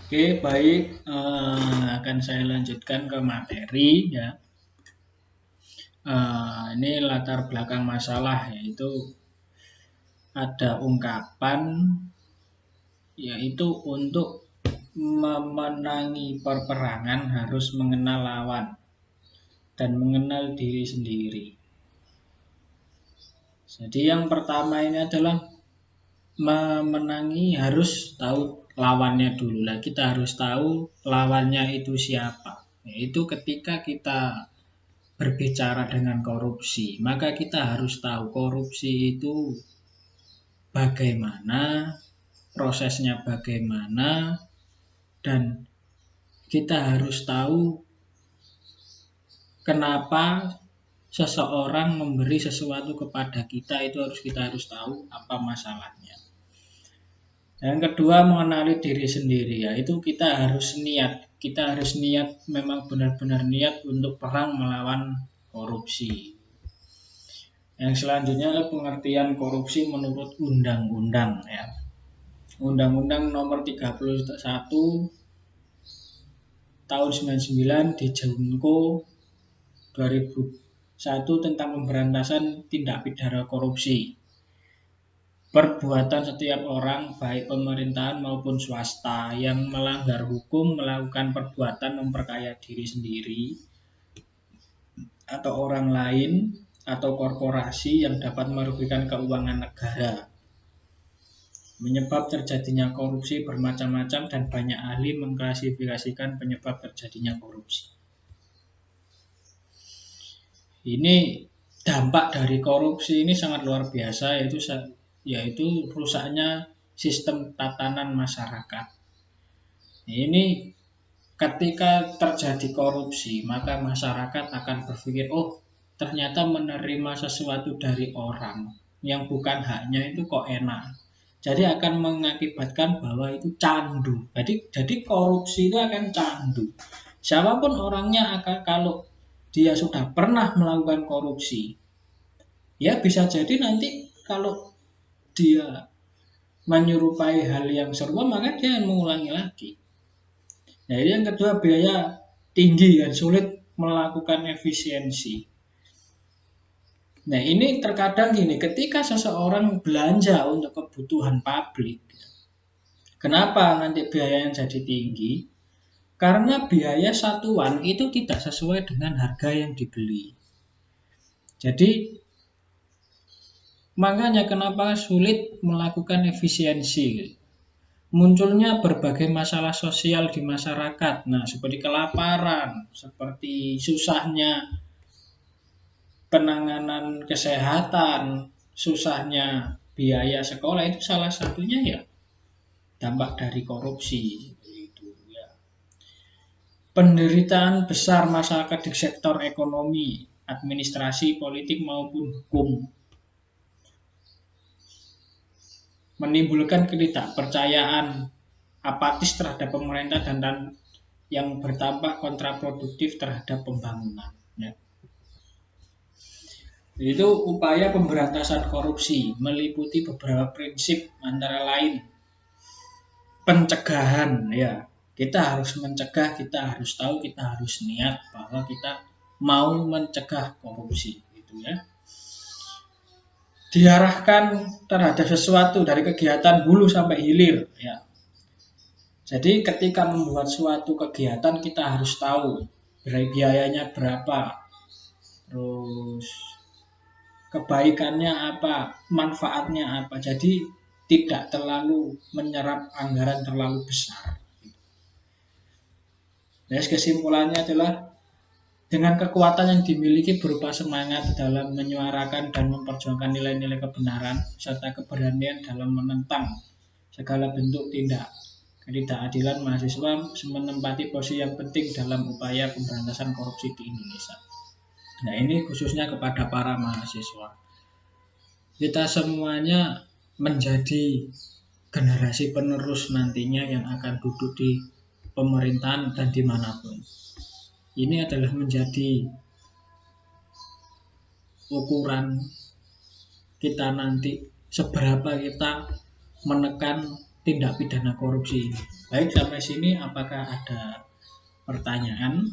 Oke, baik. Akan saya lanjutkan ke materi ya. Ini latar belakang masalah, yaitu ada ungkapan yaitu untuk memenangi peperangan harus mengenal lawan dan mengenal diri sendiri. Jadi yang pertama ini adalah memenangi harus tahu lawannya dulu. Lah kita harus tahu lawannya itu siapa. Yaitu ketika kita berbicara dengan korupsi, maka kita harus tahu korupsi itu bagaimana, prosesnya bagaimana, dan kita harus tahu kenapa seseorang memberi sesuatu kepada kita. Itu kita harus tahu apa masalahnya. Yang kedua, mengenali diri sendiri, yaitu kita harus niat memang benar-benar niat untuk perang melawan korupsi. Yang selanjutnya adalah pengertian korupsi menurut undang-undang ya. Undang-Undang nomor 31 tahun 99 di Junko 2001 tentang pemberantasan tindak pidana korupsi. Perbuatan setiap orang, baik pemerintahan maupun swasta, yang melanggar hukum melakukan perbuatan memperkaya diri sendiri atau orang lain atau korporasi yang dapat merugikan keuangan negara. Menyebab terjadinya korupsi bermacam-macam dan banyak ahli mengklasifikasikan penyebab terjadinya korupsi. Ini dampak dari korupsi ini sangat luar biasa, yaitu rusaknya sistem tatanan masyarakat. Ini ketika terjadi korupsi, maka masyarakat akan berpikir, oh ternyata menerima sesuatu dari orang yang bukan haknya itu kok enak. Jadi akan mengakibatkan bahwa itu candu. Jadi korupsi itu akan candu. Siapapun orangnya kalau dia sudah pernah melakukan korupsi, ya bisa jadi nanti kalau dia menyerupai hal yang serupa, maka dia akan mengulangi lagi. Nah, ini yang kedua, biaya tinggi dan sulit melakukan efisiensi. Nah, ini terkadang gini, ketika seseorang belanja untuk kebutuhan publik, kenapa nanti biayanya jadi tinggi? Karena biaya satuan itu tidak sesuai dengan harga yang dibeli. Jadi, makanya kenapa sulit melakukan efisiensi. Munculnya berbagai masalah sosial di masyarakat. Nah, seperti kelaparan, seperti susahnya penanganan kesehatan, susahnya biaya sekolah, itu salah satunya ya dampak dari korupsi. Itu ya. Penderitaan besar masyarakat di sektor ekonomi, administrasi, politik maupun hukum, menimbulkan ketidakpercayaan, apatis terhadap pemerintah dan yang bertambah kontraproduktif terhadap pembangunan. Ya. Itu upaya pemberantasan korupsi meliputi beberapa prinsip, antara lain pencegahan. Ya, kita harus mencegah, kita harus tahu, kita harus niat bahwa kita mau mencegah korupsi, gitu ya. Diarahkan terhadap sesuatu dari kegiatan hulu sampai hilir ya. Jadi ketika membuat suatu kegiatan kita harus tahu biayanya berapa, terus kebaikannya apa, manfaatnya apa. Jadi tidak terlalu menyerap anggaran terlalu besar. Nah, kesimpulannya adalah dengan kekuatan yang dimiliki berupa semangat dalam menyuarakan dan memperjuangkan nilai-nilai kebenaran serta keberanian dalam menentang segala bentuk tindak ketidakadilan, mahasiswa menempati posisi yang penting dalam upaya pemberantasan korupsi di Indonesia. Nah, ini khususnya kepada para mahasiswa. Kita semuanya menjadi generasi penerus nantinya yang akan duduk di pemerintahan dan dimanapun. Ini adalah menjadi ukuran kita nanti seberapa kita menekan tindak pidana korupsi ini. Baik, sampai sini apakah ada pertanyaan?